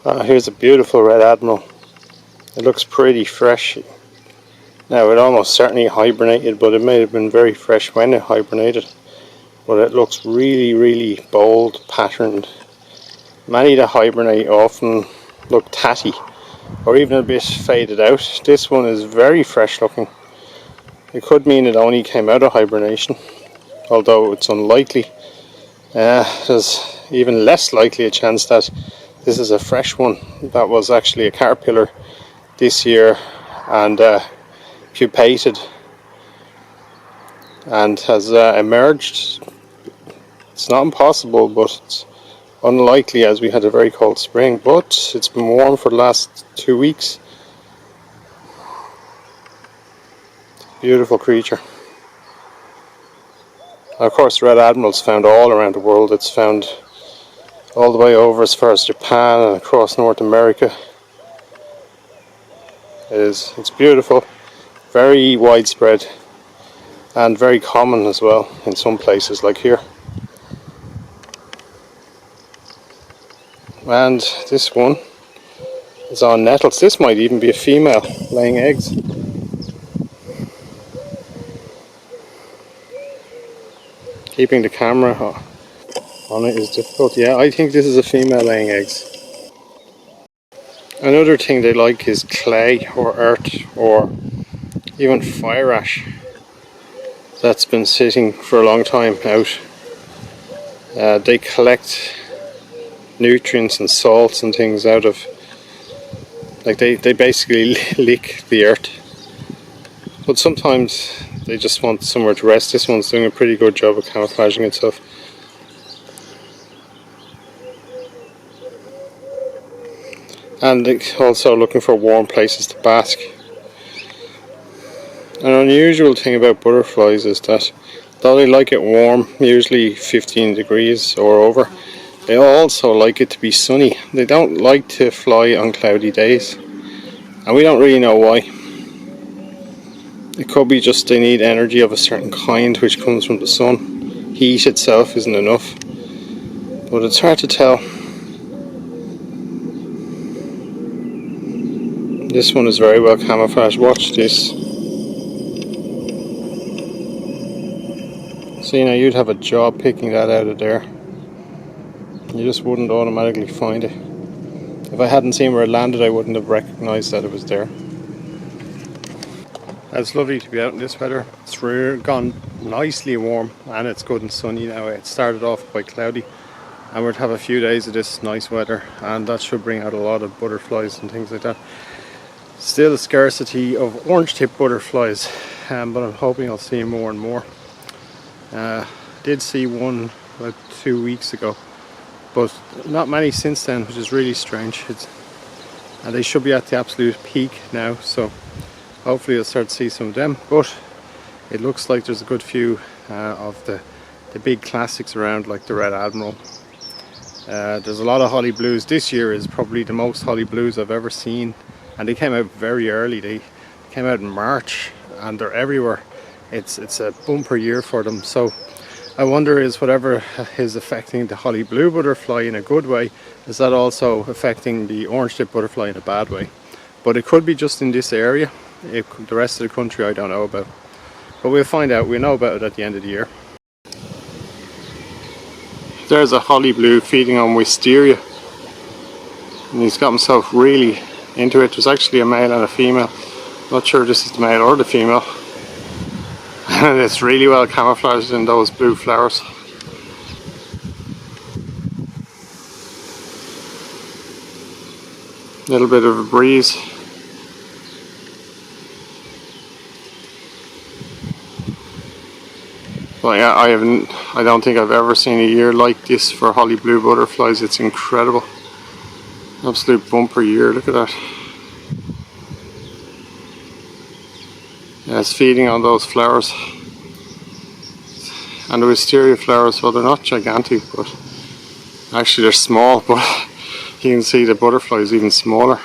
Here's a beautiful red admiral. It looks pretty fresh. Now it almost certainly hibernated, but it may have been very fresh when it hibernated. But it looks really bold, patterned. Many that hibernate often look tatty or even a bit faded out. This one is very fresh looking. It could mean it only came out of hibernation, although it's unlikely. There's even less likely a chance that this is a fresh one that was actually a caterpillar this year and pupated and has emerged. It's not impossible, but it's unlikely as we had a very cold spring, but it's been warm for the last 2 weeks. Beautiful creature. Of course, red admiral's found all around the world. It's found all the way over as far as Japan and across North America. It's beautiful, very widespread, and very common as well in some places like here. And this one is on nettles. This might even be a female laying eggs. Keeping the camera on it is difficult. Yeah, I think this is a female laying eggs. Another thing they like is clay or earth or even fire ash that's been sitting for a long time out. They collect nutrients and salts and things out of, like they basically lick the earth. But sometimes they just want somewhere to rest. This one's doing a pretty good job of camouflaging itself. And also looking for warm places to bask. An unusual thing about butterflies is that though they like it warm, usually 15 degrees or over, they also like it to be sunny. They don't like to fly on cloudy days, and we don't really know why. It could be just they need energy of a certain kind which comes from the sun. Heat itself isn't enough, but it's hard to tell. This one is very well camouflaged. Watch this. See, now you'd have a job picking that out of there. You just wouldn't automatically find it. If I hadn't seen where it landed, I wouldn't have recognised that it was there. It's lovely to be out in this weather. It's gone nicely warm and it's good and sunny now. It started off quite cloudy and we're to have a few days of this nice weather, and that should bring out a lot of butterflies and things like that. Still a scarcity of orange-tip butterflies, but I'm hoping I'll see more and more. Did see one about 2 weeks ago, but not many since then, which is really strange. And they should be at the absolute peak now, so hopefully I'll start to see some of them. But it looks like there's a good few of the big classics around, like the red admiral. There's a lot of holly blues. This year is probably the most holly blues I've ever seen, and they came out very early. They came out in March and they're everywhere. It's a bumper year for them. So I wonder, is whatever is affecting the holly blue butterfly in a good way, is that also affecting the orange tip butterfly in a bad way? But it could be just in this area. The rest of the country I don't know about, but we'll find out. We'll know about it at the end of the year. There's a holly blue feeding on wisteria, and he's got himself really into it. There's actually a male and a female. Not sure if this is the male or the female. And it's really well camouflaged in those blue flowers. A little bit of a breeze. But yeah, I don't think I've ever seen a year like this for holly blue butterflies. It's incredible. Absolute bumper year, look at that. Yeah, it's feeding on those flowers. And the wisteria flowers, well, they're not gigantic, but actually they're small, but you can see the butterfly is even smaller.